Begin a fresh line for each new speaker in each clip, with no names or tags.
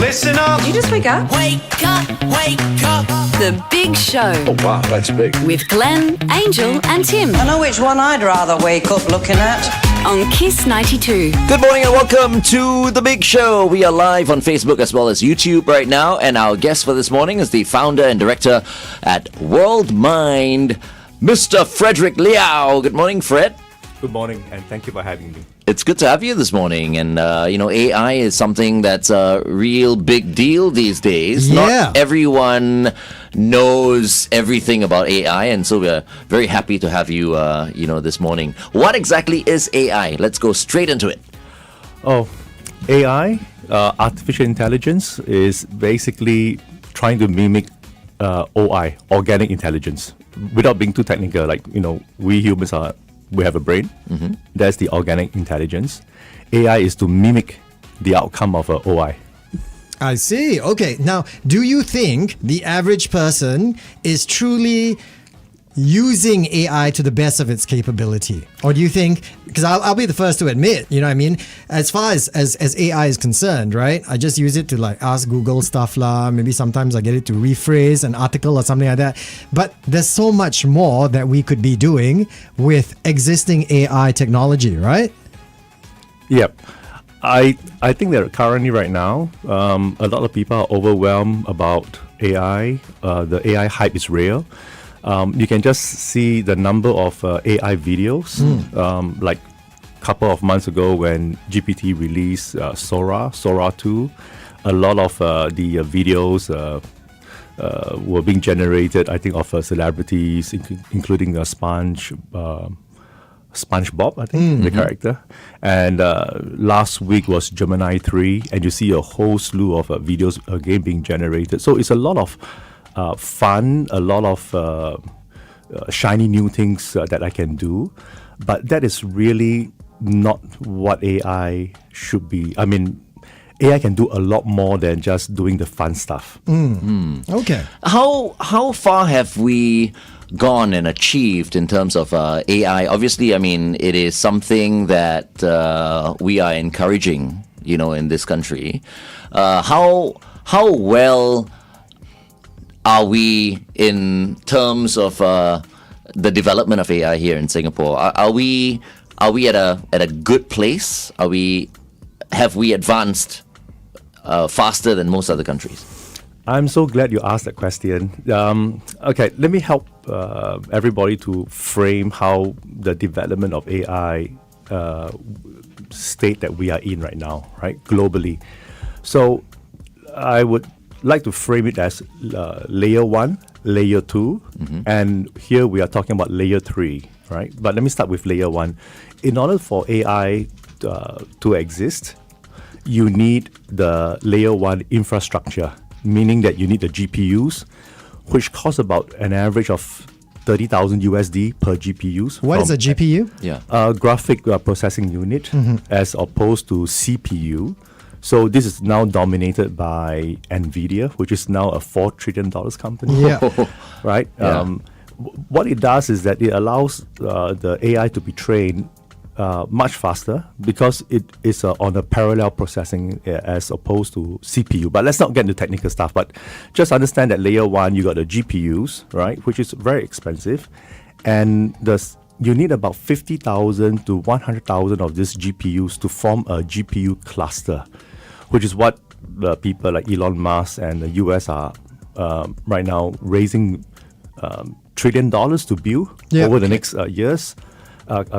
Listen up.
Did you just wake up?
Wake up, wake up.
The Big Show.
Oh, wow, that's big.
With Glenn, Angel and Tim.
I know which one I'd rather wake up looking at.
On Kiss 92.
Good morning and welcome to The Big Show. We are live on Facebook as well as YouTube right now. And our guest for this morning is the founder and director at WorldMind, Mr. Frederick Liau. Good morning, Fred.
Good morning, and thank you for having me.
It's good to have you this morning. And, AI is something that's a real big deal these days.
Yeah.
Not everyone knows everything about AI, and so we're very happy to have you, this morning. What exactly is AI? Let's go straight into it.
Oh, AI, artificial intelligence, is basically trying to mimic OI, organic intelligence. Without being too technical, we humans we have a brain. Mm-hmm. That's the organic intelligence. AI is to mimic the outcome of a OI.
I see. Okay. Now, do you think the average person is truly using AI to the best of its capability? Or do you think, because I'll be the first to admit, you know what I mean? As far as AI is concerned, right? I just use it to ask Google stuff lah. Maybe sometimes I get it to rephrase an article or something like that. But there's so much more that we could be doing with existing AI technology, right?
Yep. I think that currently right now, a lot of people are overwhelmed about AI. The AI hype is real. You can just see the number of AI videos. Like a couple of months ago when GPT released Sora 2, a lot of the videos were being generated, I think, of celebrities, including SpongeBob, I think, the character. And last week was Gemini 3, and you see a whole slew of videos again being generated. So it's a lot of fun, a lot of shiny new things that I can do, but that is really not what AI should be. I mean, AI can do a lot more than just doing the fun stuff.
Okay.
How far have we gone and achieved in terms of AI? Obviously, I mean, it is something that we are encouraging, in this country. How well are we in terms of the development of AI here in Singapore? Are we at a good place? Have we advanced faster than most other countries?
I'm so glad you asked that question. Okay, let me help everybody to frame how the development of AI state that we are in right now, right, globally. So I would like to frame it as layer 1, layer 2, and here we are talking about layer 3, right? But let me start with layer 1. In order for AI to exist, you need the layer 1 infrastructure, meaning that you need the GPUs, which cost about an average of 30,000 USD per GPUs.
What is a GPU?
Yeah.
Graphic processing unit, as opposed to CPU. So this is now dominated by NVIDIA, which is now a $4 trillion company.
Yeah.
Right?
Yeah.
What it does is that it allows the AI to be trained much faster because it is on a parallel processing as opposed to CPU. But let's not get into technical stuff. But just understand that layer 1, you got the GPUs, right, which is very expensive. And you need about 50,000 to 100,000 of these GPUs to form a GPU cluster, which is what the people like Elon Musk and the US are right now raising $1 trillion to build over the next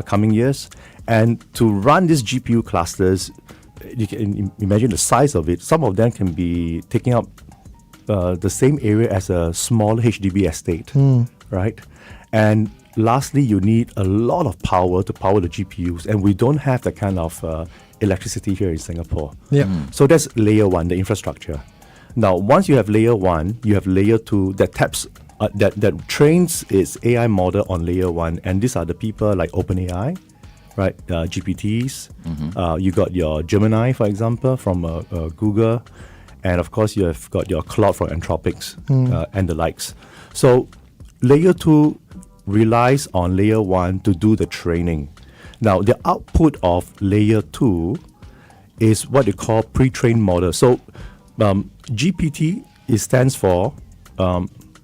coming years. And to run these GPU clusters, you can imagine the size of it. Some of them can be taking up the same area as a small HDB estate, right? And lastly, you need a lot of power to power the GPUs, and we don't have that kind of electricity here in Singapore.
Yeah.
So that's layer 1, the infrastructure. Now, once you have layer 1, you have layer 2 that taps that trains its AI model on layer 1, and these are the people like OpenAI, right? GPTs. You got your Gemini, for example, from Google, and of course you have got your Claude from Anthropics and the likes. So layer 2 relies on layer 1 to do the training. Now, the output of layer 2 is what they call pre-trained model. So GPT stands for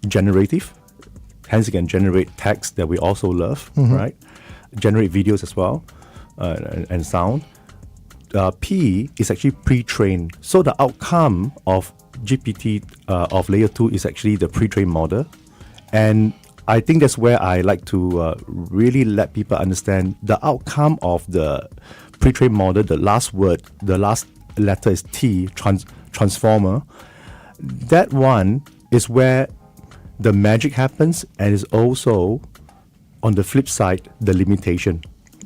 generative. Hence, it can generate text that we also love, right? Generate videos as well, and sound. P is actually pre-trained. So the outcome of GPT of layer 2 is actually the pre-trained model. And I think that's where I like to really let people understand the outcome of the pre-trained model. The last word, the last letter is T, transformer. That one is where the magic happens, and is also, on the flip side, the limitation.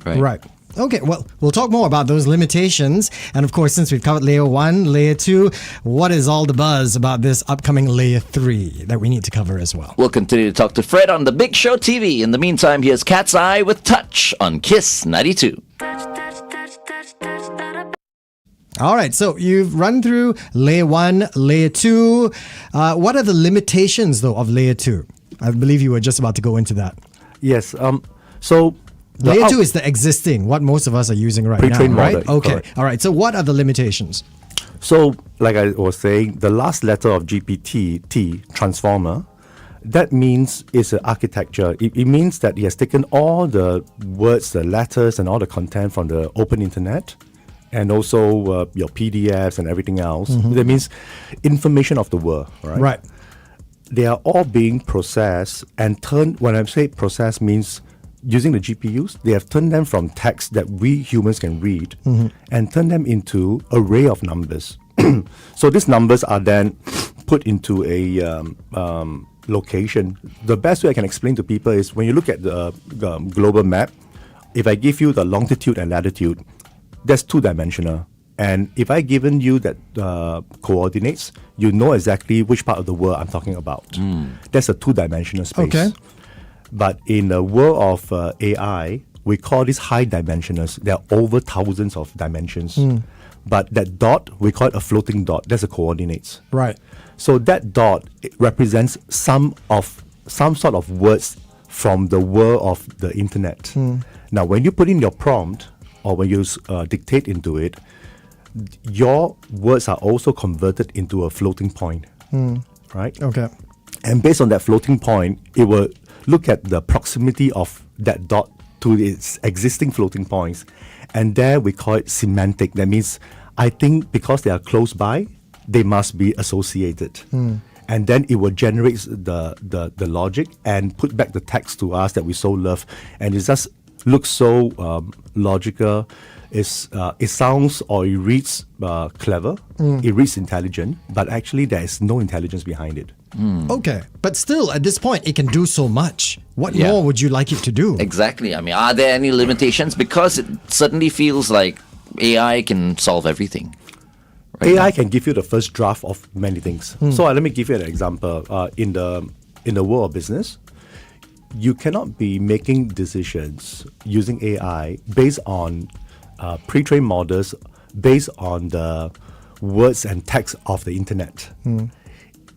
Right. Okay, well, we'll talk more about those limitations. And of course, since we've covered layer 1, layer 2, what is all the buzz about this upcoming layer 3 that we need to cover as well?
We'll continue to talk to Fred on The Big Show TV. In the meantime, here's Cat's Eye with Touch on Kiss 92.
All right, so you've run through layer 1, layer 2. What are the limitations, though, of layer 2? I believe you were just about to go into that.
Yes. So
layer 2 is the existing, what most of us are using right now,
Pre-trained
right?
model,
Okay.
correct.
All right, so what are the limitations?
So, like I was saying, the last letter of GPT, T, transformer, that means it's an architecture. It means that it has taken all the words, the letters, and all the content from the open internet, and also your PDFs and everything else. That means information of the world, right?
Right.
They are all being processed and turned. When I say processed, means using the GPUs, they have turned them from text that we humans can read and turn them into array of numbers. So these numbers are then put into a location. The best way I can explain to people is when you look at the global map, if I give you the longitude and latitude, that's two-dimensional. And if I given you that coordinates, you know exactly which part of the world I'm talking about. That's a two-dimensional space.
Okay.
But in the world of AI, we call this high dimensionals. There are over thousands of dimensions. But that dot, we call it a floating dot. That's the coordinates.
Right.
So that dot, it represents some sort of words from the world of the internet. Now, when you put in your prompt or when you dictate into it, your words are also converted into a floating point, right?
Okay.
And based on that floating point, it will look at the proximity of that dot to its existing floating points. And there we call it semantic. That means, I think because they are close by, they must be associated. And then it will generate the logic and put back the text to us that we so love. And it just looks so logical. It sounds or it reads clever. It reads intelligent, but actually there is no intelligence behind it.
Okay. But still, at this point, it can do so much. What more would you like it to do?
Exactly. I mean, are there any limitations? Because it certainly feels like AI can solve everything. Right
AI
now.
can give you the first draft of many things. So let me give you an example. In the world of business, you cannot be making decisions using AI based on pre-trained models, based on the words and text of the internet.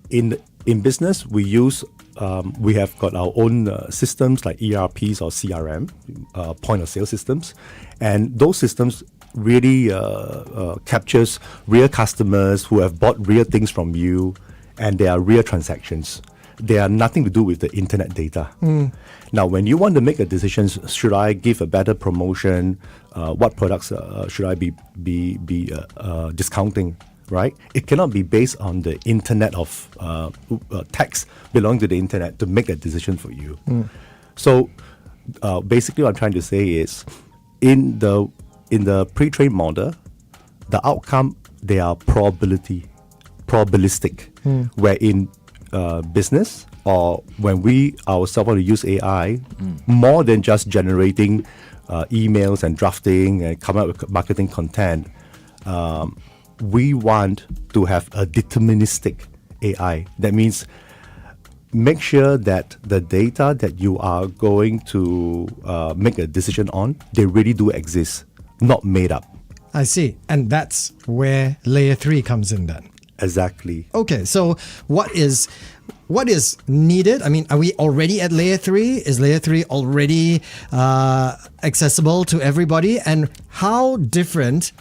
In business, we have got our own systems like ERPs or CRM, point of sale systems, and those systems really captures real customers who have bought real things from you, and they are real transactions. They are nothing to do with the internet data. Now, when you want to make a decision, should I give a better promotion? What products should I be discounting? Right? It cannot be based on the internet of text belonging to the internet to make a decision for you. So basically, what I'm trying to say is, in the pre-trained model, the outcome, they are probabilistic. Where in business, or when we ourselves want to use AI, more than just generating emails and drafting and come up with marketing content, we want to have a deterministic AI. That means make sure that the data that you are going to make a decision on, they really do exist, not made up.
I see. And that's where layer 3 comes in then.
Exactly.
Okay, so what is needed? I mean, are we already at layer 3? Is layer 3 already accessible to everybody? And how different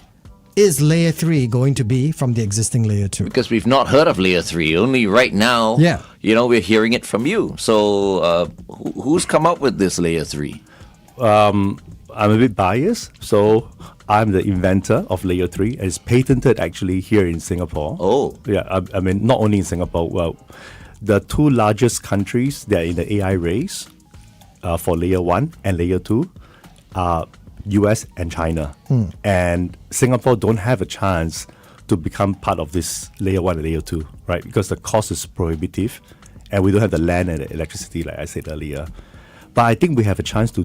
is layer 3 going to be from the existing layer 2?
Because we've not heard of layer 3. Only right now,
Yeah.
we're hearing it from you. So who's come up with this layer 3?
I'm a bit biased, so I'm the inventor of layer 3. It's patented actually here in Singapore.
Oh.
Yeah, I mean, not only in Singapore. Well, the two largest countries that are in the AI race for layer 1 and layer 2 are US and China. And Singapore don't have a chance to become part of this layer 1 and layer 2, right? Because the cost is prohibitive and we don't have the land and the electricity, like I said earlier. But I think we have a chance to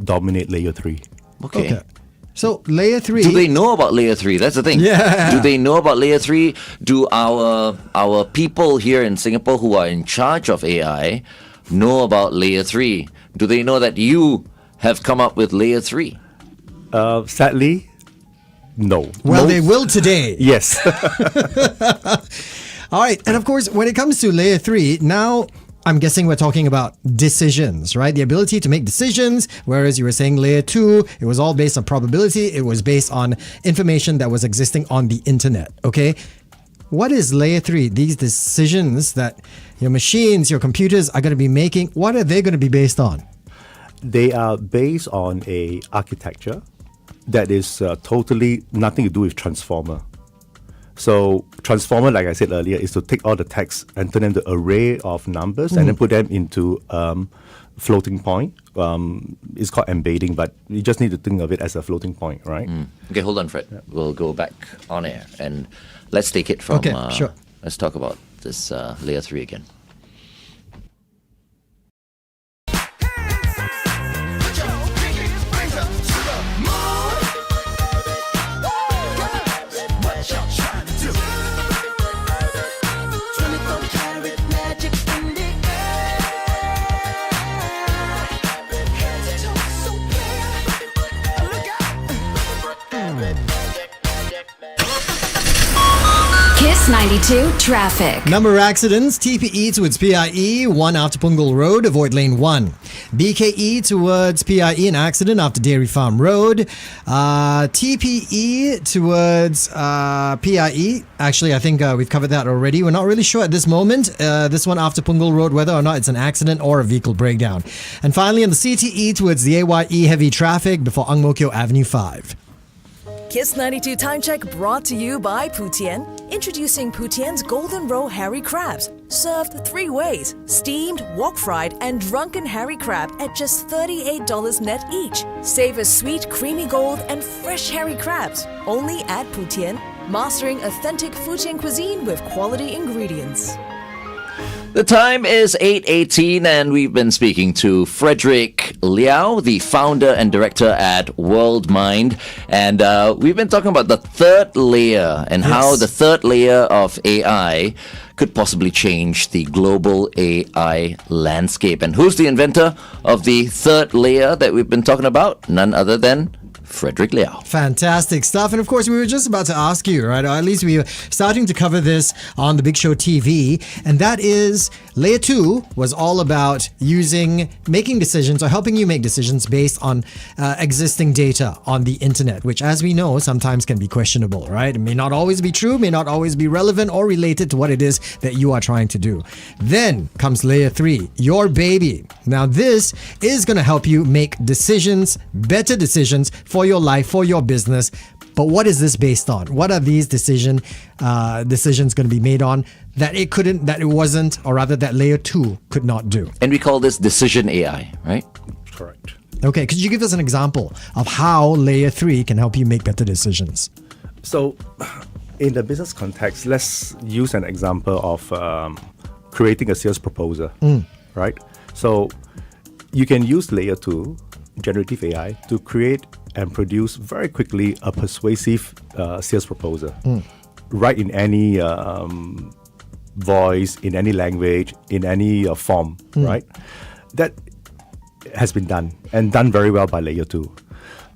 dominate layer 3.
Okay.
So layer 3.
Do they know about layer 3? That's the thing.
Yeah.
Do they know about layer 3? Do our people here in Singapore who are in charge of AI know about layer 3? Do they know that you have come up with layer 3?
Sadly, no.
Well, they will today.
Yes.
All right. And of course, when it comes to layer 3, now I'm guessing we're talking about decisions, right? The ability to make decisions, whereas you were saying layer 2, it was all based on probability. It was based on information that was existing on the internet, okay? What is layer 3? These decisions that your machines, your computers are going to be making, what are they going to be based on?
They are based on a architecture that is totally nothing to do with transformer. So transformer, like I said earlier, is to take all the text and turn them to array of numbers and then put them into floating point. It's called embedding, but you just need to think of it as a floating point, right?
Okay, hold on, Fred. We'll go back on air and let's take it from.
Okay, sure.
Let's talk about this layer 3 again.
Kiss 92 traffic.
Number of accidents, TPE towards PIE, 1 after Punggol Road, avoid lane 1. BKE towards PIE, an accident after Dairy Farm Road. TPE towards PIE, actually I think we've covered that already. We're not really sure at this moment, this one after Punggol Road, whether or not it's an accident or a vehicle breakdown. And finally on the CTE towards the AYE, heavy traffic before Ang Mo Kio Avenue 5.
Kiss 92 Time Check brought to you by Putian. Introducing Putian's Golden Roe Harry Crabs. Served 3 ways: steamed, wok-fried, and drunken Harry Crab at just $38 net each. Savor sweet, creamy gold and fresh Harry Crabs. Only at Putian. Mastering authentic Fujian cuisine with quality ingredients.
The time is 8:18 and we've been speaking to Frederick Liau, the founder and director at WorldMind. And we've been talking about the third layer and how the third layer of AI could possibly change the global AI landscape. And who's the inventor of the third layer that we've been talking about? None other than Frederick Liau.
Fantastic stuff. And of course, we were just about to ask you, right? Or at least we were starting to cover this on the Big Show TV. And that is Layer 2 was all about making decisions or helping you make decisions based on existing data on the internet, which, as we know, sometimes can be questionable, right? It may not always be true, may not always be relevant or related to what it is that you are trying to do. Then comes Layer 3, your baby. Now, this is going to help you make decisions, better decisions for your life, for your business. But what is this based on? What are these decisions going to be made on that it wasn't, or rather that Layer 2 could not do?
And we call this DecisionAI, right?
Correct.
Okay, could you give us an example of how Layer 3 can help you make better decisions?
So, in the business context, let's use an example of creating a sales proposal, right? So, you can use Layer 2, generative AI, to create and produce very quickly a persuasive sales proposal. Right in any voice, in any language, in any form, right? That has been done and done very well by Layer 2.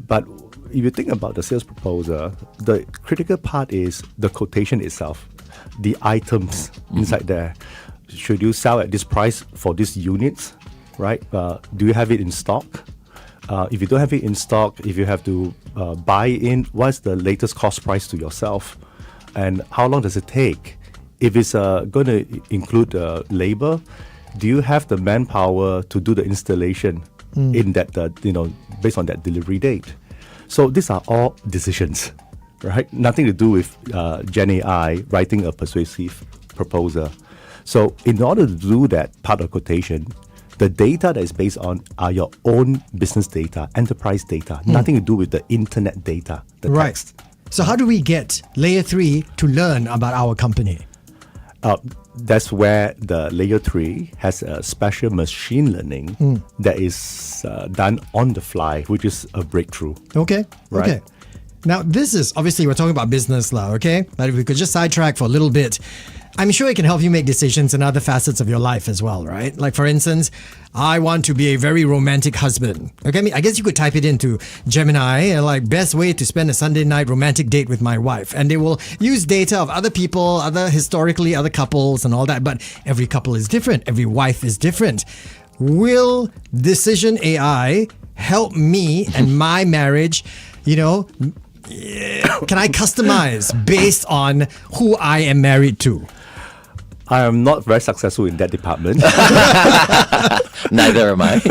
But if you think about the sales proposal, the critical part is the quotation itself, the items inside there. Should you sell at this price for these units, right? Do you have it in stock? If you don't have it in stock, if you have to buy in, what's the latest cost price to yourself? And how long does it take? If it's going to include labor, do you have the manpower to do the installation in that, based on that delivery date? So these are all decisions, right? Nothing to do with Gen AI writing a persuasive proposal. So in order to do that part of quotation, the data that is based on are your own business data, enterprise data, nothing to do with the internet data, the text.
So how do we get layer 3 to learn about our company?
That's where the layer 3 has a special machine learning that is done on the fly, which is a breakthrough.
Okay.
Right.
Okay. Now, this is obviously we're talking about business now, okay? But if we could just sidetrack for a little bit, I'm sure it can help you make decisions in other facets of your life as well, right? Like, for instance, I want to be a very romantic husband. Okay, I guess you could type it into Gemini, like best way to spend a Sunday night romantic date with my wife. And they will use data of other people, other couples and all that. But every couple is different. Every wife is different. Will DecisionAI help me and my marriage, can I customize based on who I am married to?
I am not very successful in that department.
Neither am I.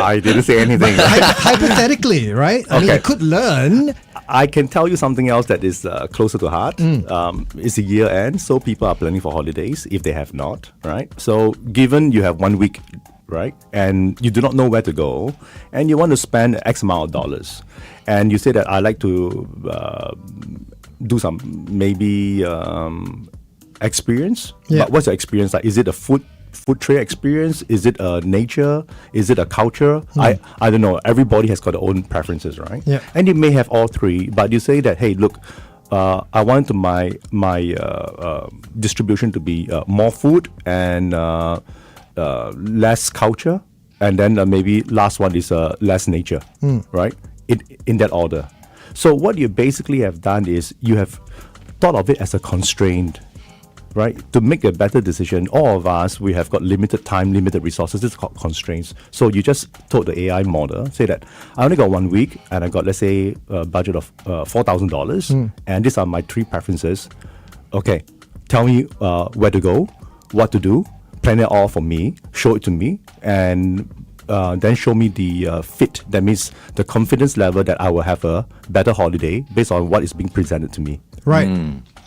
I didn't say anything. Right?
Hypothetically, right? I mean, you could learn.
I can tell you something else that is closer to heart. It's a year end, so people are planning for holidays if they have not, right? So given you have 1 week, right, and you do not know where to go, and you want to spend X amount of dollars, and you say that I like to do some maybe experience.
Yeah.
But what's your experience like? Is it a food trade experience? Is it a nature? Is it a culture? I don't know. Everybody has got their own preferences, right?
Yeah.
And you may have all three, but you say that, hey, look, I want my distribution to be more food and less culture, and then maybe last one is less nature, right? In that order. So what you basically have done is you have thought of it as a constraint, right? To make a better decision, all of us, we have got limited time, limited resources. This is called constraints. So you just told the AI model, say that I only got 1 week and I got, let's say, a budget of $4,000, and these are my three preferences. Okay, tell me where to go, what to do, plan it all for me, show it to me, and then show me the fit. That means the confidence level that I will have a better holiday based on what is being presented to me.
Right.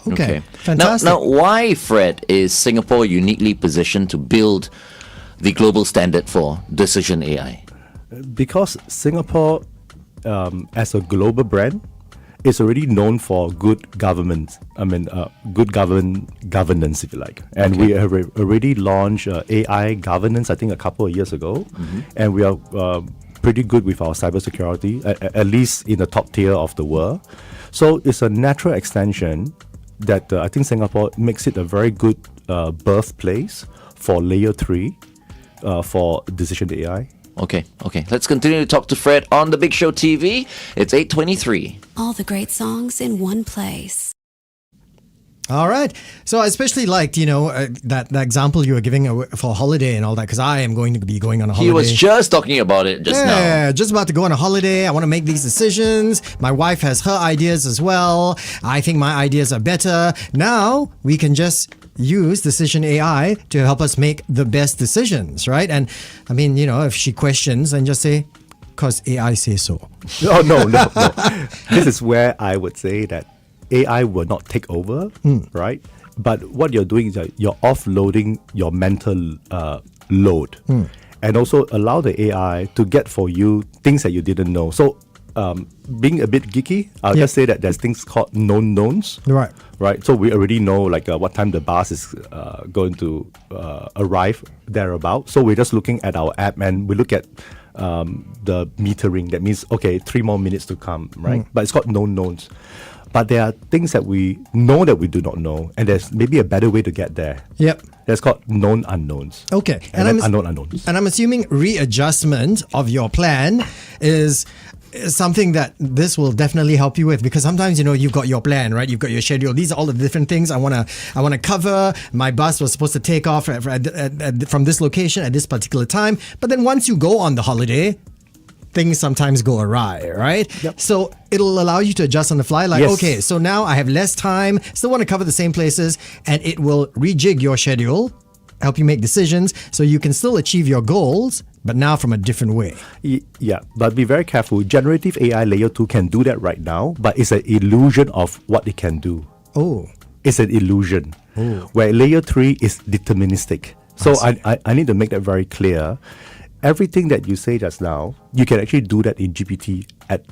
Okay. Fantastic.
Now, why, Fred, is Singapore uniquely positioned to build the global standard for DecisionAI?
Because Singapore, as a global brand, is already known for good government. Good governance, if you like. And we have already launched AI governance, I think, a couple of years ago. And we are pretty good with our cybersecurity, at least in the top tier of the world. So it's a natural extension that I think Singapore makes it a very good birthplace for layer 3 for DecisionAI.
Okay. Let's continue to talk to Fred on The Big Show TV. It's 8:23.
All the great songs in one place.
All right. So I especially liked, that example you were giving for holiday and all that, because I am going to be going on a holiday.
He was just talking about it just now.
Yeah, just about to go on a holiday. I want to make these decisions. My wife has her ideas as well. I think my ideas are better. Now we can just use DecisionAI to help us make the best decisions, right? And I mean, if she questions, then just say, because AI says so.
Oh, no. This is where I would say that AI will not take over, right? But what you're doing is that you're offloading your mental load, and also allow the AI to get for you things that you didn't know. So, being a bit geeky, I'll just say that there's things called known knowns. Right. So we already know what time the bus is going to arrive thereabout. So we're just looking at our app and we look at the metering. That means, okay, 3 more minutes to come, right? But it's called known knowns. But there are things that we know that we do not know, and there's maybe a better way to get there.
Yep.
That's called known unknowns.
Okay.
And then unknown unknowns.
And I'm assuming readjustment of your plan is something that this will definitely help you with, because sometimes you've got your plan, right? You've got your schedule. These are all the different things I want to cover. My bus was supposed to take off from this location at this particular time, but then once you go on the holiday, things sometimes go awry, right?
Yep.
So it'll allow you to adjust on the fly. Like,
Yes.
okay, so now I have less time, still want to cover the same places, and it will rejig your schedule, help you make decisions, so you can still achieve your goals, but now from a different way.
Yeah, but be very careful. Generative AI layer 2 can do that right now, but it's an illusion of what it can do.
Oh.
It's an illusion. Where layer 3 is deterministic. So I need to make that very clear. Everything that you say just now, you can actually do that in GPT at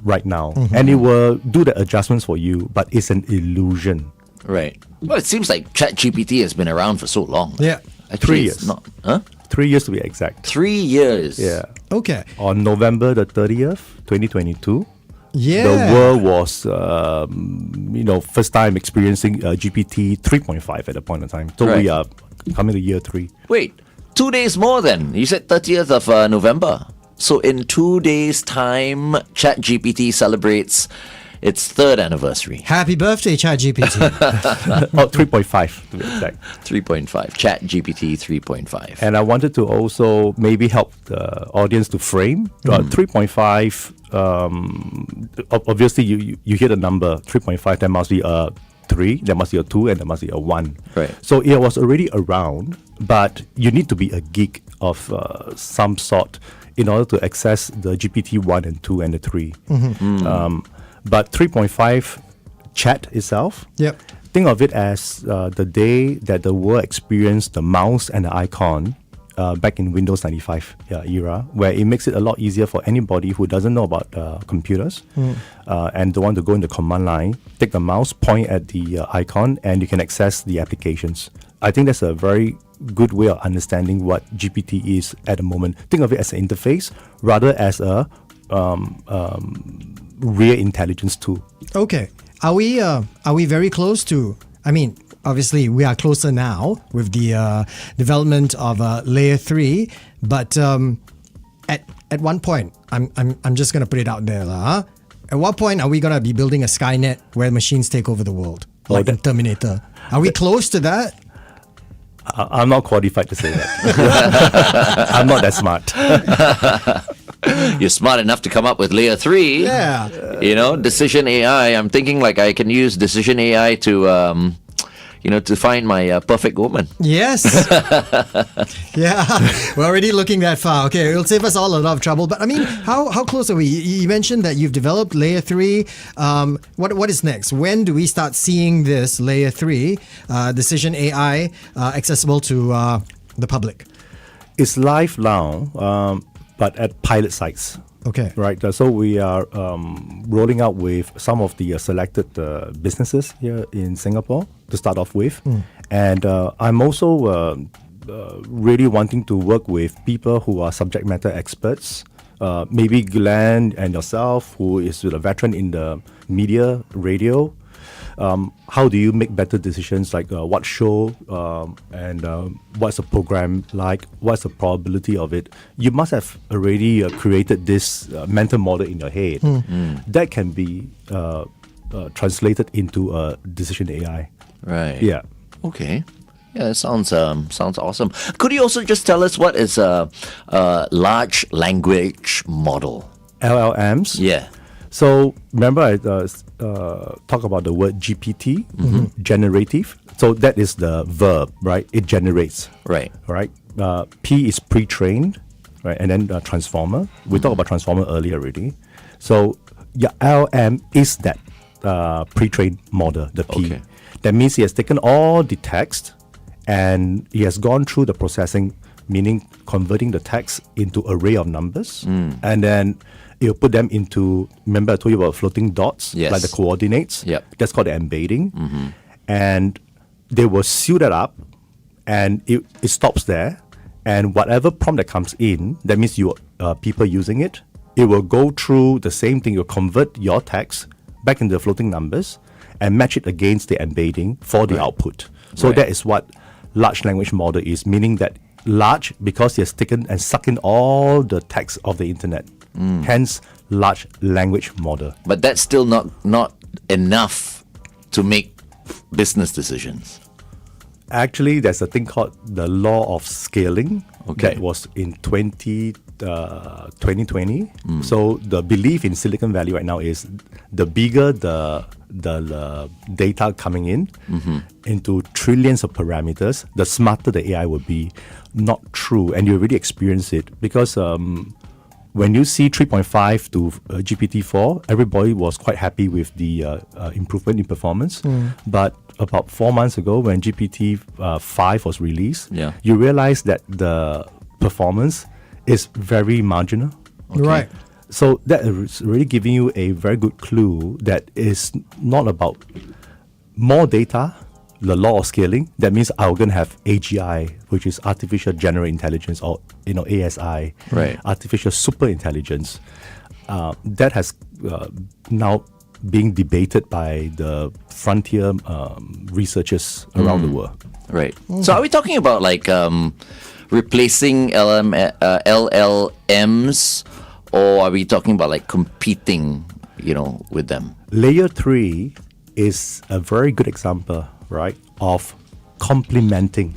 right now, and it will do the adjustments for you. But it's an illusion.
Right. Well, it seems like ChatGPT has been around for so long.
Yeah.
Actually,
3
it's
years.
not. Huh?
3 years to be exact.
3 years.
Yeah.
Okay.
On November the 30th, 2022,
Yeah.
the world was, first time experiencing GPT 3.5 at the point of time. So
Right.
we are coming to year 3.
Wait, 2 days more then. You said 30th of November. So in 2 days' time, ChatGPT celebrates its 3rd anniversary.
Happy birthday, ChatGPT.
3.5 to be exact.
3.5. ChatGPT 3.5.
And I wanted to also maybe help the audience to frame 3.5. Obviously, you hear the number 3.5. There must be a 3, there must be a 2, and there must be a 1.
Right.
So it was already around, but you need to be a geek of some sort in order to access the GPT 1 and 2 and the 3. But 3.5 chat itself,
Yep.
think of it as the day that the world experienced the mouse and the icon back in Windows 95 era, where it makes it a lot easier for anybody who doesn't know about computers and don't want to go in the command line, take the mouse, point at the icon, and you can access the applications. I think that's a very good way of understanding what GPT is at the moment. Think of it as an interface rather as a real intelligence tool.
Okay. Are we very close to? I mean, obviously we are closer now with the development of layer 3. But at one point, I'm just gonna put it out there, huh? At what point are we gonna be building a Skynet where machines take over the world, like in Terminator? Are we close to that?
I'm not qualified to say that. I'm not that smart.
You're smart enough to come up with layer 3.
Yeah.
DecisionAI. I'm thinking like I can use DecisionAI to, to find my perfect woman.
Yes. Yeah. We're already looking that far. Okay, it'll save us all a lot of trouble. But I mean, how close are we? You mentioned that you've developed layer 3. What is next? When do we start seeing this layer 3 DecisionAI accessible to the public?
It's live now, but at pilot sites.
Okay.
Right. So we are rolling out with some of the selected businesses here in Singapore to start off with. And I'm also really wanting to work with people who are subject matter experts. Maybe Glenn and yourself, who is a veteran in the media, radio. How do you make better decisions, like what show and what's the program like, what's the probability of it? You must have already created this mental model in your head that can be translated into a decision AI.
Right.
Yeah.
Okay. Yeah, that sounds awesome. Could you also just tell us what is a large language model?
LLMs.
Yeah.
So remember I talk about the word GPT, generative. So that is the verb, right? It generates.
Right.
Right. P is pre-trained, right? And then transformer. We talked about transformer earlier already. So your LM is that pre-trained model, the P.
Okay.
That means he has taken all the text and he has gone through the processing, meaning converting the text into array of numbers, and then it'll put them into, remember I told you about floating dots,
Yes.
like the coordinates.
Yep.
That's called the embedding. And they will seal that up, and it stops there. And whatever prompt that comes in, that means you people using it, it will go through the same thing. You'll convert your text back into the floating numbers and match it against the embedding for the output. So that is what large language model is, meaning that large because it has taken and sucked in all the text of the internet. Hence, large language model.
But that's still not enough to make business decisions.
Actually, there's a thing called the law of scaling
Okay.
that was in 2010 2020. So the belief in Silicon Valley right now is the bigger the data coming in into trillions of parameters, the smarter the AI will be. Not true, and you already experience it because when you see 3.5 to GPT-4, everybody was quite happy with the improvement in performance. But about 4 months ago, when GPT-5 was released, you realize that the performance is very marginal.
Okay. Right.
So that is really giving you a very good clue that is not about more data, the law of scaling. That means I'm going to have AGI, which is artificial general intelligence, or ASI,
right?
Artificial super intelligence. That has now being debated by the frontier researchers around the world.
Right. So are we talking about like replacing LLMs, or are we talking about like competing, with them?
Layer 3 is a very good example, right, of complementing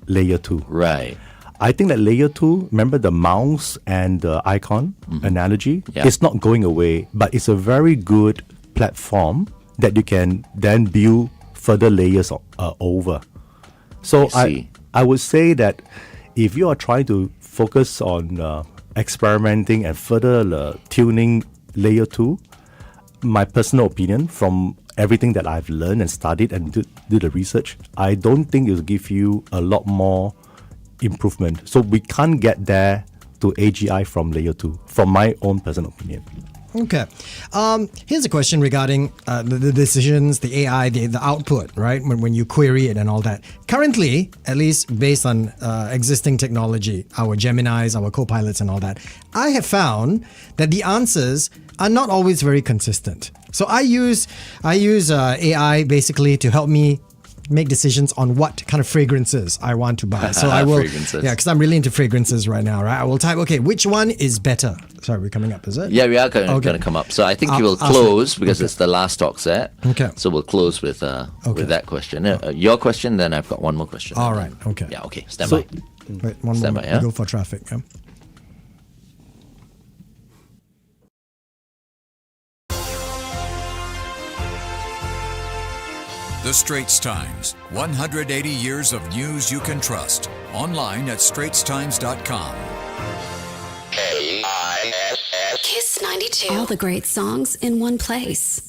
layer 2.
Right.
I think that layer 2, remember the mouse and the icon analogy?
Yeah.
It's not going away, but it's a very good platform that you can then build further layers over. So I would say that if you are trying to focus on experimenting and further tuning layer 2, my personal opinion from everything that I've learned and studied and did the research, I don't think it will give you a lot more improvement. So we can't get there to AGI from layer 2, from my own personal opinion.
Okay. Here's a question regarding the decisions, the AI, the output, right? When you query it and all that. Currently, at least based on existing technology, our Geminis, our co-pilots and all that, I have found that the answers are not always very consistent. So I use AI basically to help me make decisions on what kind of fragrances I want to buy. So I will, because I'm really into fragrances right now, right? I will type, okay, which one is better? Sorry, we're coming up, is it?
Yeah, we are going to come up. So I think you will close because it's the last talk set.
Okay.
So we'll close with that question. Your question, then I've got one more question.
All right. Okay.
Yeah. Okay. Stand by.
Wait, one
Stand
moment.
by, yeah?
We go for traffic. Yeah.
The Straits Times, 180 years of news you can trust. Online at straitstimes.com.
Kiss 92. All the great songs in one place.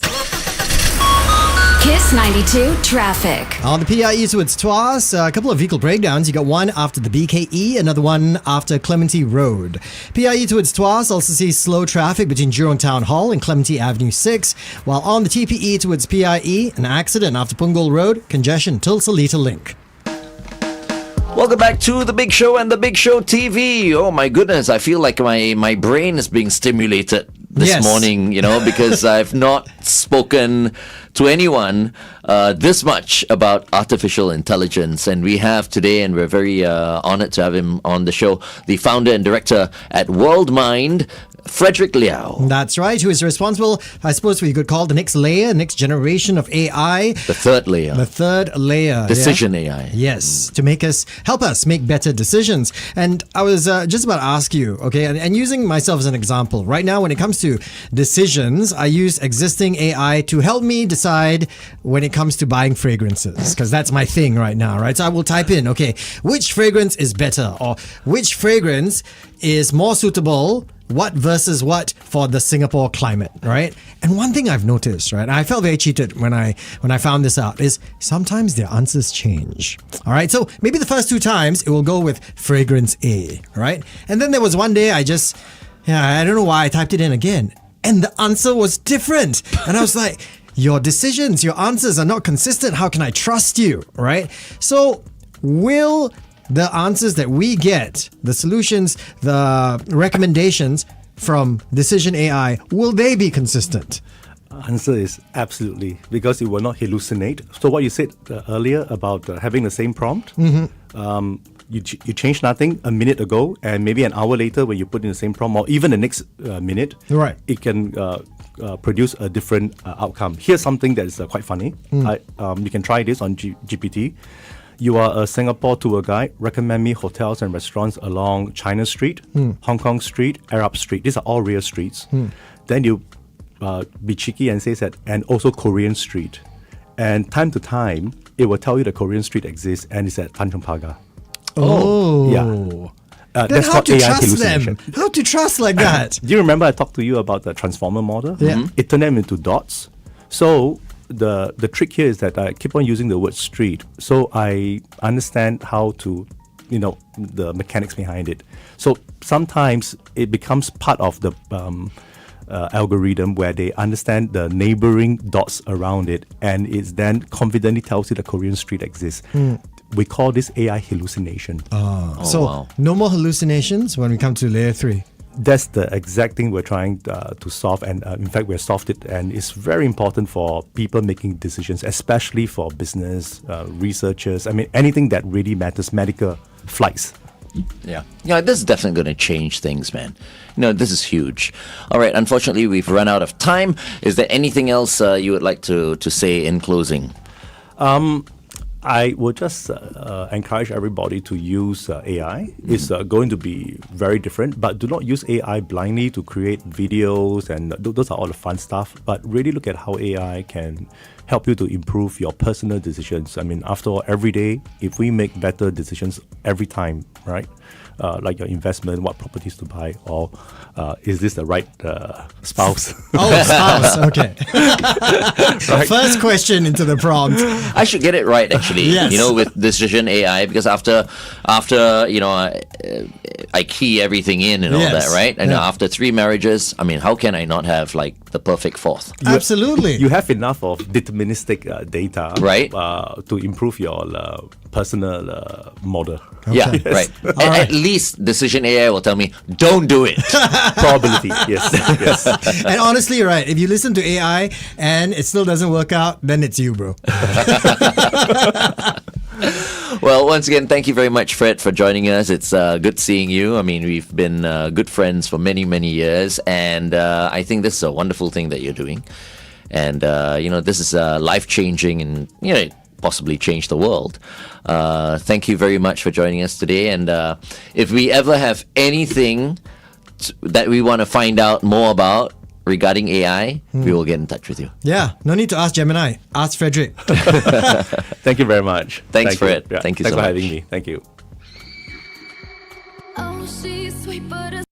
Kiss 92 traffic.
On the PI eastwards Tuas, a couple of vehicle breakdowns. You got one after the BKE, another one after Clementi Road. PI eastwards Tuas also sees slow traffic between Jurong Town Hall and Clementi Avenue 6, while on the TPE towards PIE, an accident after Punggol Road, congestion till Seletar Link.
Welcome back to The Big Show and The Big Show TV. Oh my goodness, I feel like my brain is being stimulated this morning, because I've not spoken to anyone this much about artificial intelligence. And we have today, and we're very honored to have him on the show, the founder and director at WorldMind, Frederick Liau.
That's right, who is responsible, I suppose we could call the next layer, next generation of AI.
The third layer.
The third layer.
DecisionAI.
Yes, to help us make better decisions. And I was just about to ask you, okay, and using myself as an example, right now when it comes to decisions, I use existing AI to help me decide when it comes to buying fragrances, because that's my thing right now, right? So I will type in, okay, which fragrance is better, or which fragrance is more suitable, what versus what for the Singapore climate, right? And one thing I've noticed, right, and I felt very cheated when I found this out, is sometimes their answers change. All right, so maybe the first 2 times it will go with fragrance A, right? And then there was one day I don't know why I typed it in again, and the answer was different. And I was like, your decisions, your answers are not consistent. How can I trust you, right? So will the answers that we get, the solutions, the recommendations from DecisionAI, will they be consistent?
Answer is absolutely, because it will not hallucinate. So what you said earlier about having the same prompt, you change nothing a minute ago, and maybe an hour later when you put in the same prompt, or even the next minute,
right,
it can produce a different outcome. Here's something that is quite funny. You can try this on GPT. You are a Singapore tour guide. Recommend me hotels and restaurants along China Street, Hong Kong Street, Arab Street. These are all real streets. Then you be cheeky and say that, and also Korean Street. And time to time, it will tell you the Korean Street exists and it's at Tanjong Pagar.
Oh.
Yeah.
Then
That's
how
called
to
AI
trust
hallucination.
them? How to trust like that?
Do you remember I talked to you about the transformer model?
Yeah.
It turned them into dots. So the trick here is that I keep on using the word street. So I understand how to, the mechanics behind it. So sometimes it becomes part of the algorithm where they understand the neighboring dots around it, and it then confidently tells you the Korean street exists. We call this AI hallucination.
So no more hallucinations when we come to layer 3.
That's the exact thing we're trying to solve, and in fact we've solved it, and it's very important for people making decisions, especially for business, researchers. I mean, anything that really matters, medical, flights.
Yeah, this is definitely going to change things, man. This is huge. All right, unfortunately, we've run out of time. Is there anything else you would like to say in closing?
I would just encourage everybody to use AI. It's going to be very different, but do not use AI blindly to create videos, and those are all the fun stuff. But really look at how AI can help you to improve your personal decisions. I mean, after all, every day, if we make better decisions every time, right? Like your investment, what properties to buy, or is this the right spouse?
Oh, spouse. Okay. Right. First question into the prompt.
I should get it right, actually.
Yes.
With DecisionAI, because after I key everything in and all
Yes.
that, right? And after 3 marriages, I mean, how can I not have like the perfect fourth?
Absolutely.
You have enough of deterministic data,
Right.
To improve your personal model.
Yeah, right. At least DecisionAI will tell me, don't do it.
Probability, yes.
And honestly, you're right. If you listen to AI and it still doesn't work out, then it's you, bro.
Well, once again, thank you very much, Fred, for joining us. It's good seeing you. I mean, we've been good friends for many, many years, and I think this is a wonderful thing that you're doing. And, this is life-changing and, possibly change the world. Thank you very much for joining us today. And if we ever have anything that we want to find out more about regarding AI, we will get in touch with you.
Yeah, no need to ask Gemini. Ask Frederick.
Thank you very much.
Thanks,
Thank
Fred. Thank you
Thanks
so
for
much.
having me. Thank you.
Oh, she's sweet, but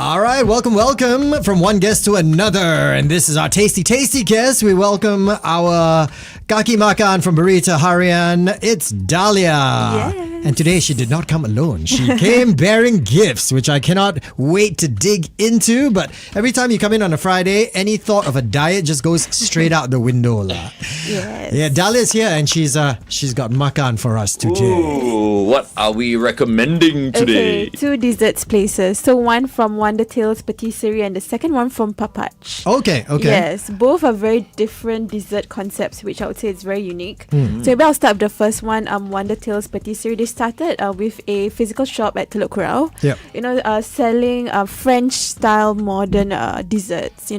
All right, welcome from one guest to another. And this is our tasty guest. We welcome our Kaki Makan from Burrito Harian. It's Dalia.
Yes.
And today she did not come alone. She came bearing gifts, which I cannot wait to dig into. But every time you come in on a Friday, any thought of a diet just goes straight out the window.
Yes.
Yeah, Dalia's here and she's got makan for us today.
Ooh, what are we recommending today?
Okay, 2 desserts places. So one from Wondertales Patisserie and the second one from Paparch.
Okay.
Yes, both are very different dessert concepts, which I would say is very unique.
Mm-hmm.
So maybe I'll start with the first one, Wondertales Patisserie. They started with a physical shop at Teluk Kurau.
Yep.
Selling French-style modern desserts.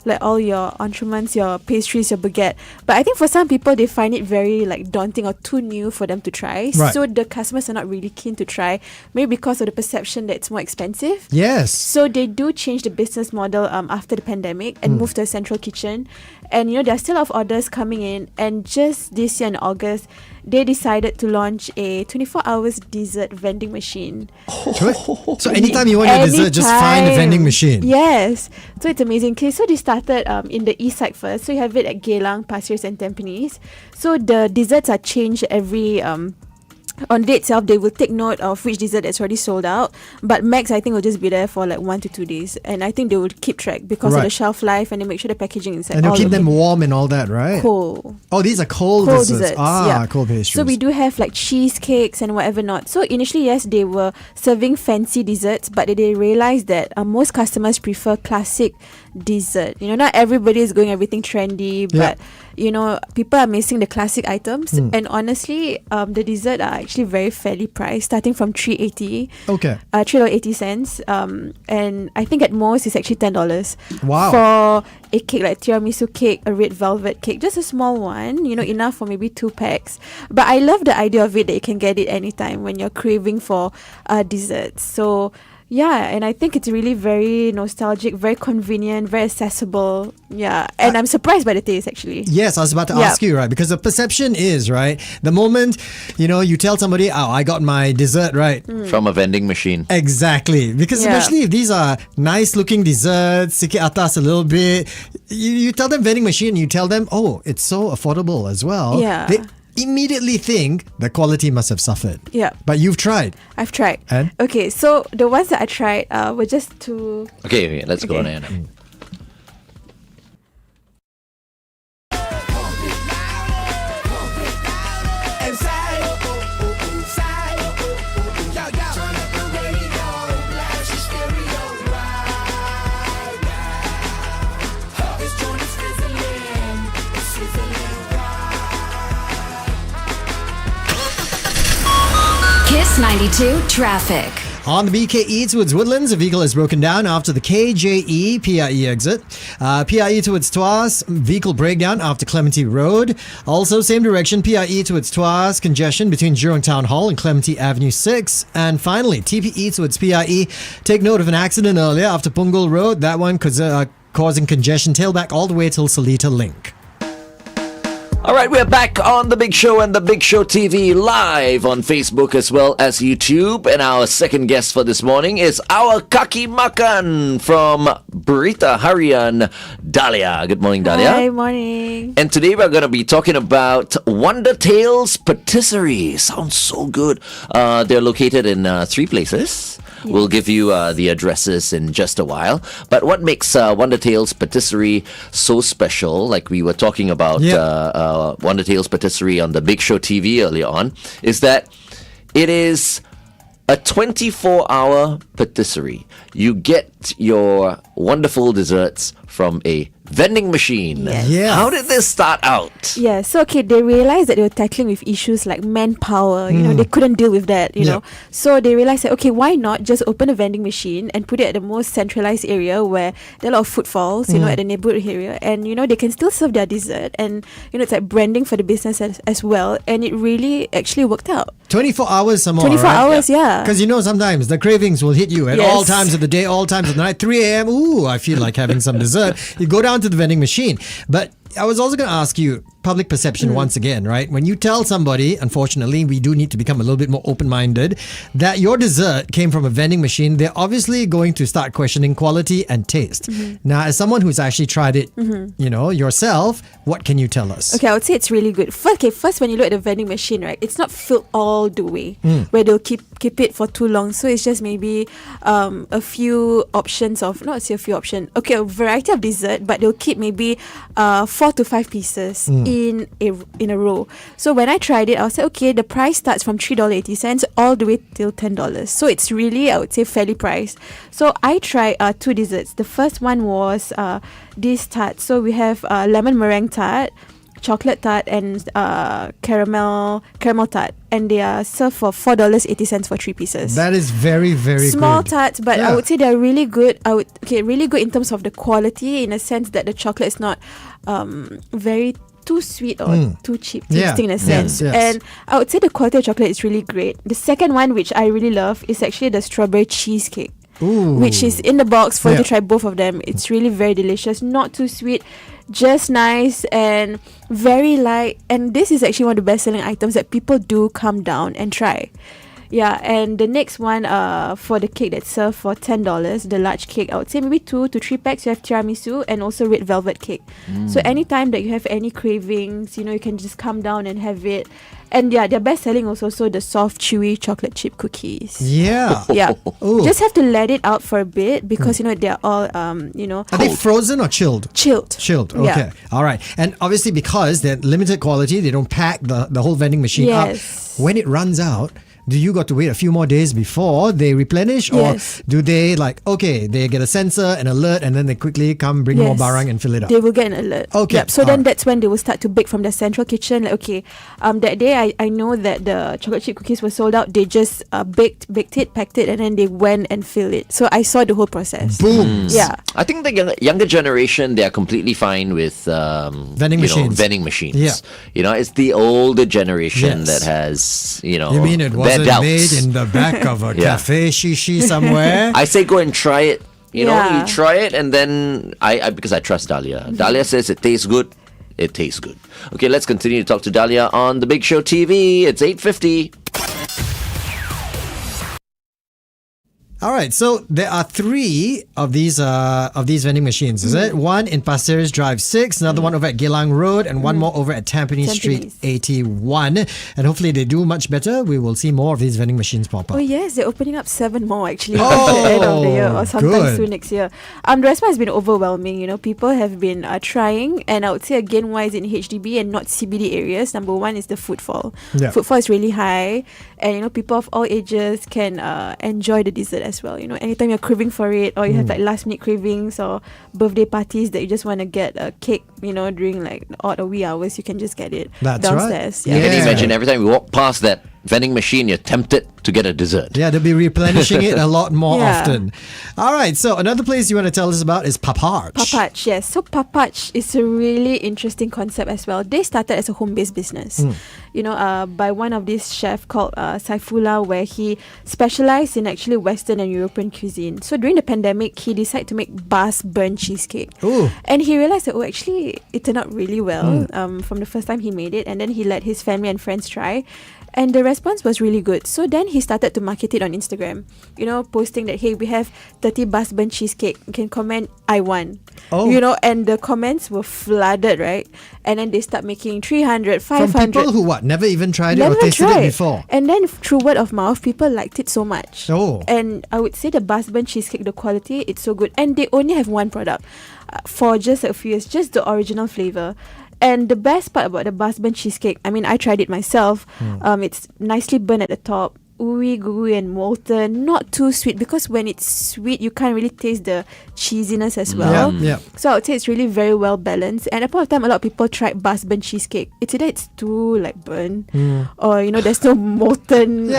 Like all your entremets, your pastries, your baguette. But I think for some people, they find it very daunting or too new for them to try.
Right.
So the customers are not really keen to try, maybe because of the perception that it's more expensive.
Yes.
So they do change the business model after the pandemic and move to a central kitchen. And there are still a lot of orders coming in. And just this year in August, they decided to launch a 24 hours dessert vending machine.
So anytime you want your dessert, just find a vending machine.
Yes. So it's amazing. Okay, so they started in the east side first. So you have it at Geylang, Pasir Ris and Tampines. So the desserts are changed every... on the day itself, they will take note of which dessert that's already sold out. But max, I think, will just be there for 1 to 2 days. And I think they would keep track because of the shelf life, and they make sure the packaging inside.
And they'll keep them warm and all that, right?
Cold.
Oh, these are cold desserts. Cold pastries.
So we do have cheesecakes and whatever not. So initially, yes, they were serving fancy desserts, but they realized that most customers prefer classic dessert. Not everybody is going everything trendy, but people are missing the classic items. And honestly, the dessert are actually very fairly priced, starting from $3.80.
Okay.
$3.80. And I think at most it's actually $10.
Wow.
For a cake like tiramisu cake, a red velvet cake, just a small one, enough for maybe 2 packs. But I love the idea of it that you can get it anytime when you're craving for desserts. So yeah, and I think it's really very nostalgic, very convenient, very accessible. Yeah, and I'm surprised by the taste actually.
Yes, I was about to ask you, right? Because the perception is, right, the moment, you tell somebody, oh, I got my dessert, right?
From a vending machine.
Exactly. Because especially if these are nice looking desserts, sikit atas a little bit, you tell them vending machine, you tell them, oh, it's so affordable as well.
Yeah.
They immediately think the quality must have suffered.
Yeah.
But you've tried.
I've tried.
And?
Okay, so the ones that I tried were just two.
Okay, let's go on ahead.
Kiss 92 Traffic.
On the BK Eats towards Woodlands, a vehicle is broken down after the KJE PIE exit. PIE towards Tuas, vehicle breakdown after Clementi Road. Also, same direction, PIE towards Tuas, congestion between Jurong Town Hall and Clementi Avenue 6. And finally, TPE towards PIE. Take note of an accident earlier after Punggol Road. That one causing congestion, tailback all the way till Seletar Link.
All right, we're back on The Big Show and The Big Show TV live on Facebook as well as YouTube. And our second guest for this morning is our Kaki Makan from Burrito Harian, Dalia. Good morning, Dalia.
Hi, morning.
And today we're going to be talking about Wondertales Patisserie. Sounds so good. They're located in 3 places. Yes. We'll give you the addresses in just a while. But what makes Wondertales Patisserie so special, like we were talking about Wondertales Patisserie on the Big Show TV earlier on, is that it is a 24-hour patisserie. You get your wonderful desserts from a vending machine.
Yes.
Yeah.
How did this start out?
Yeah, so they realized that they were tackling with issues like manpower. They couldn't deal with that, you know. So they realized that, why not just open a vending machine and put it at the most centralized area where there are a lot of footfalls, at the neighborhood area. And, they can still serve their dessert. And, it's like branding for the business as well. And it really actually worked out.
24 hours some more,
24 hours, yeah.
Because sometimes the cravings will hit you at all times of the day, all times of the night. 3 a.m., ooh, I feel like having some dessert. You go down to the vending machine. But I was also going to ask you, public perception once again, right? When you tell somebody, unfortunately, we do need to become a little bit more open-minded, that your dessert came from a vending machine, they're obviously going to start questioning quality and taste. Now, as someone who's actually tried it, yourself, what can you tell us?
Okay, I would say it's really good. First, when you look at the vending machine, right, it's not filled all the way where they'll keep it for too long. So it's just maybe a few options of, not say a few options, okay, a variety of dessert, but they'll keep maybe 4 to 5 pieces in a row. So when I tried it, I was like, okay, the price starts from $3.80 all the way till $10. So it's really, I would say, fairly priced. So I tried 2 desserts. The first one was this tart. So we have lemon meringue tart, chocolate tart, and caramel tart, and they are served for $4.80 for 3 pieces.
That is very, very
small
good.
tarts, but I would say they're really good. Really good in terms of the quality, in a sense that the chocolate is not very too sweet or too cheap tasting in a sense.
Yes.
And I would say the quality of chocolate is really great. The second one, which I really love, is actually the strawberry cheesecake. Which is in the box for you to try both of them. It's really very delicious, not too sweet, just nice and very light. And this is actually one of the best selling items that people do come down and try. Yeah, and the next one for the cake that's served for $10, the large cake, I would say maybe 2 to 3 packs. You have tiramisu and also red velvet cake. So anytime that you have any cravings, you can just come down and have it. And yeah, they're best selling also, so the soft, chewy chocolate chip cookies.
Yeah.
Yeah.
Ooh.
Just have to let it out for a bit because, they're all,
Are they frozen or chilled?
Chilled.
Chilled, okay.
Yeah.
All right. And obviously because they're limited quality, they don't pack the whole vending machine up. When it runs out, do you got to wait a few more days before they replenish? Or do they they get a sensor, an alert, and then they quickly come bring more barang and fill it up?
They will get an alert.
Okay.
Yep. So then that's when they will start to bake from the central kitchen. That day I know that the chocolate chip cookies were sold out. They just baked it, packed it, and then they went and filled it. So I saw the whole process.
Boom.
Yeah.
I think the younger generation, they are completely fine with
vending machines.
Vending machines.
Yeah.
It's the older generation that has,
You mean it wasn't made in the back of a cafe shishi somewhere?
I say go and try it. You try it, and then I because I trust Dalia. Dalia says it tastes good. It tastes good. Okay, let's continue to talk to Dalia on The Big Show TV. It's 8:50.
All right, so there are 3 of these vending machines, is it? One in Pasir Ris Drive 6, another one over at Geylang Road, and one more over at Tampines Street 81. And hopefully they do much better. We will see more of these vending machines pop up.
Oh yes, they're opening up 7 more actually at the end of the year or sometime soon next year. The response has been overwhelming. People have been trying, and I would say again, why is it in HDB and not CBD areas? Number one is the footfall. Yeah. Footfall is really high, and people of all ages can enjoy the dessert as well. Anytime you're craving for it, or you have last minute cravings or birthday parties that you just want to get a cake, during odd or wee hours, you can just get it downstairs.
Right.
Can you imagine every time we walk past that vending machine, you're tempted to get a dessert?
Yeah, they'll be replenishing it a lot more often. All right, so another place you want to tell us about is Paparch.
Paparch, yes. So Paparch is a really interesting concept as well. They started as a home-based business, by one of these chefs called Saifullah, where he specialized in actually Western and European cuisine. So during the pandemic, he decided to make Basque Burnt Cheesecake.
Ooh.
And he realized that, actually, it turned out really well from the first time he made it. And then he let his family and friends try. And the response was really good. So then he started to market it on Instagram, posting that, hey, we have 30 Basque Burnt Cheesecake. You can comment, I want. Oh. And the comments were flooded, right? And then they start making 300, 500.
From people who never even tried it or tasted it before.
And then through word of mouth, people liked it so much.
Oh.
And I would say the Basque Burnt Cheesecake, the quality, it's so good. And they only have one product for just a few years, just the original flavor. And the best part about the Basque Burnt Cheesecake, I tried it myself. It's nicely burnt at the top, ooey gooey and molten, not too sweet, because when it's sweet, you can't really taste the cheesiness as well.
Yeah.
So I would say it's really very well balanced. And at the point of time, a lot of people tried Basque Burnt Cheesecake. It's either it's too burnt, or there's no molten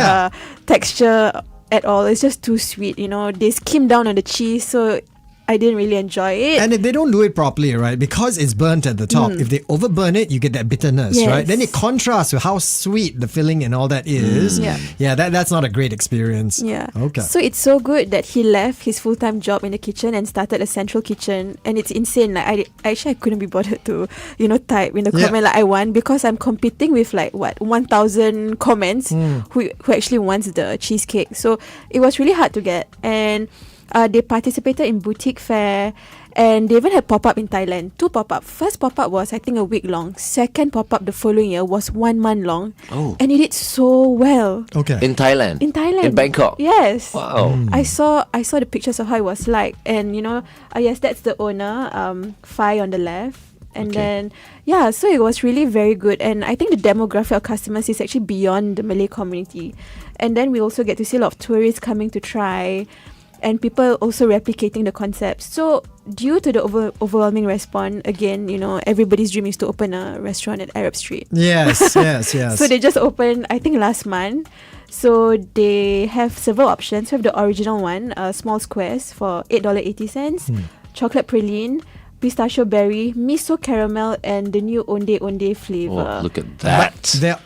texture at all. It's just too sweet. They skim down on the cheese, so I didn't really enjoy it.
And if they don't do it properly, right, because it's burnt at the top, if they overburn it, you get that bitterness,
Yes.
right? Then it contrasts with how sweet the filling and all that is.
Yeah.
That's not a great experience.
Yeah.
Okay.
So it's so good that he left his full-time job in the kitchen and started a central kitchen. And it's insane. Like I couldn't be bothered to, type in the comment like I want, because I'm competing with 1,000 comments who actually wants the cheesecake. So it was really hard to get. And they participated in boutique fair, and they even had pop-up in Thailand. 2 pop-up. First pop-up was, I think, a week long. Second pop-up the following year was 1 month long.
Oh.
And it did so well.
Okay.
In Thailand?
In Thailand.
In Bangkok?
Yes.
Wow.
I saw the pictures of how it was like. And, yes, that's the owner, Fai on the left. And then, so it was really very good. And I think the demographic of customers is actually beyond the Malay community. And then we also get to see a lot of tourists coming to try, and people also replicating the concept. So due to the overwhelming response, again, everybody's dream is to open a restaurant at Arab Street.
Yes.
So they just opened, I think, last month. So they have several options. We have the original one, small squares for $8.80, chocolate praline, pistachio berry, miso caramel, and the new onde flavor.
Oh, look at that.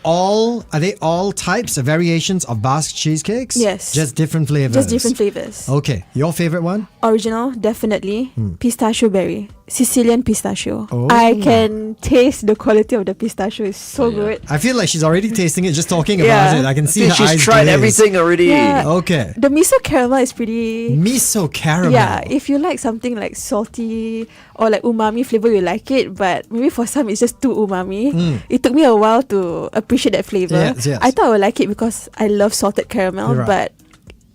Are they all types of variations of Basque cheesecakes?
Yes.
Just different flavors.
Just different flavors.
Okay. Your favorite one?
Original, definitely. Pistachio berry. Sicilian pistachio.
Oh.
I can taste the quality of the pistachio. It's so good.
I feel like she's already tasting it just talking about it. I can see her
She's
eyes
tried
glaze.
everything already.
Yeah.
Okay.
The miso caramel is pretty...
Miso caramel.
Yeah, if you like something like salty or like umami flavor, you like it. But maybe for some, it's just too umami. It took me a while to appreciate that flavor.
Yes.
I thought I would like it because I love salted caramel,
Right.
but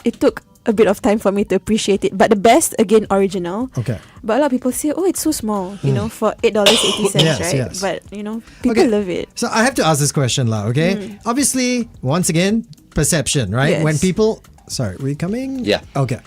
it took a bit of time for me to appreciate it. But the best, again, original.
Okay.
But a lot of people say, it's so small, for $8.80,
Yes,
right?
yes.
But, people love it.
So I have to ask this question, La, okay? Obviously, once again, perception, right?
Yes.
When people... Sorry, we coming?
Yeah.
Okay.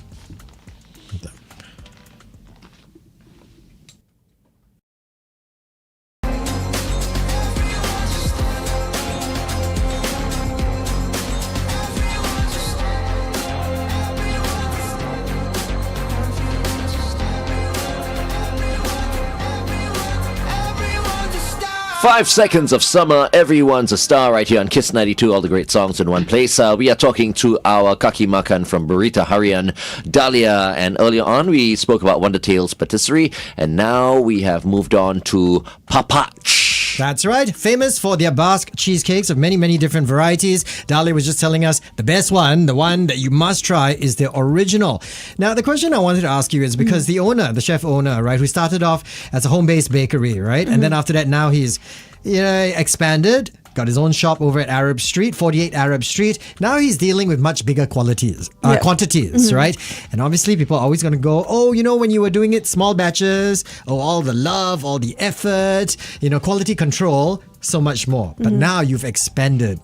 5 seconds of summer, everyone's a star right here on Kiss 92, all the great songs in one place. We are talking to our Kaki Makan from Berita Harian, Dalia, and earlier on we spoke about Wondertales patisserie, and now we have moved on to Paparch.
That's right. Famous for their Basque cheesecakes of many, many different varieties. Dalia was just telling us the best one, the one that you must try, is their original. Now, the question I wanted to ask you is because the owner, the chef owner, right, who started off as a home-based bakery, right? And then after that, now he's expanded, got his own shop over at Arab Street, 48 Arab Street. Now he's dealing with much bigger quantities, right? And obviously people are always going to go, when you were doing it small batches, all the love, all the effort, quality control, so much more. But now you've expanded.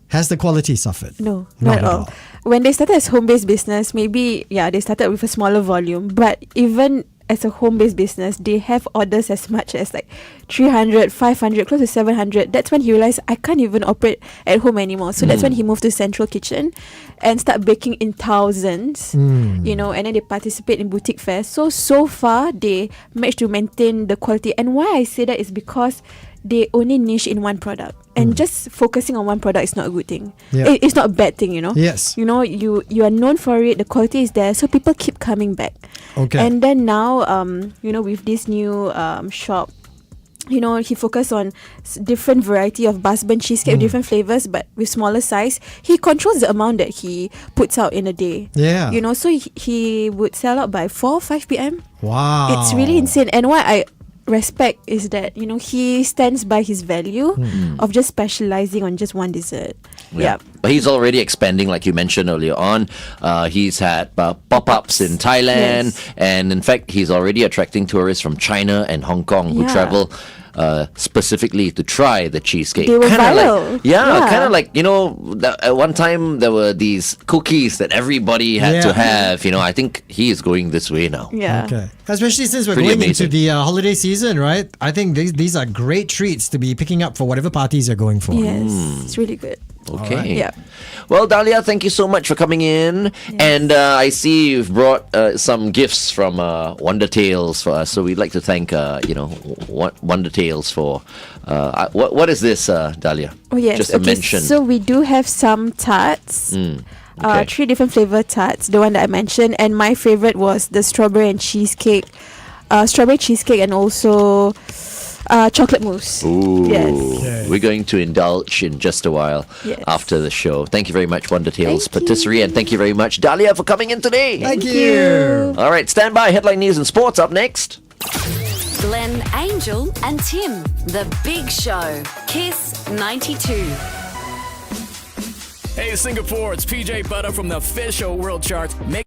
Has the quality suffered?
No, not at all. When they started as home-based business, maybe, they started with a smaller volume. But even as a home-based business, they have orders as much as like 300, 500, close to 700. That's when he realized I can't even operate at home anymore. So that's when he moved to Central Kitchen and start baking in thousands, and then they participate in boutique fairs. So far, they managed to maintain the quality. And why I say that is because they only niche in one product. And just focusing on one product is not a good thing.
Yeah.
It's not a bad thing,
Yes.
You are known for it, the quality is there, so people keep coming back.
Okay.
And then now, with this new shop, he focused on different variety of Basque Burnt Cheesecake, different flavors, but with smaller size. He controls the amount that he puts out in a day.
Yeah.
So he would sell out by 4, 5 p.m.
Wow.
It's really insane. And what I respect is that he stands by his value of just specializing on just one dessert. Yeah.
But he's already expanding, like you mentioned earlier on. He's had pop-ups in Thailand, and in fact, he's already attracting tourists from China and Hong Kong who travel specifically to try the cheesecake.
They were
viral.
Yeah.
Kind of like, at one time there were these cookies that everybody had to have. I think he is going this way now.
Yeah.
Okay. Especially since we're
Pretty
going
amazing.
into the holiday season, right? I think these are great treats to be picking up for whatever parties you're going for.
Yes. It's really good.
Okay.
right.
Yeah.
Well, Dalia, thank you so much for coming in. And I see you've brought some gifts from Wondertales for us. So we'd like to thank, Wondertales for... what is this, Dalia?
Oh yes.
Just a mention.
So we do have some tarts.
Okay.
3 different flavor tarts. The one that I mentioned, and my favorite was the strawberry and cheesecake, strawberry cheesecake, and also chocolate mousse.
Ooh.
Yes.
We're going to indulge in just a while
Yes.
after the show. Thank you very much, Wondertales
Thank
Patisserie,
you.
and thank you very much, Dalia, for coming in today.
Thank you.
All right, stand by. Headline news and sports up next.
Glenn, Angel, and Tim. The Big Show. Kiss 92.
Hey Singapore, it's PJ Butter from the official World Charts. Make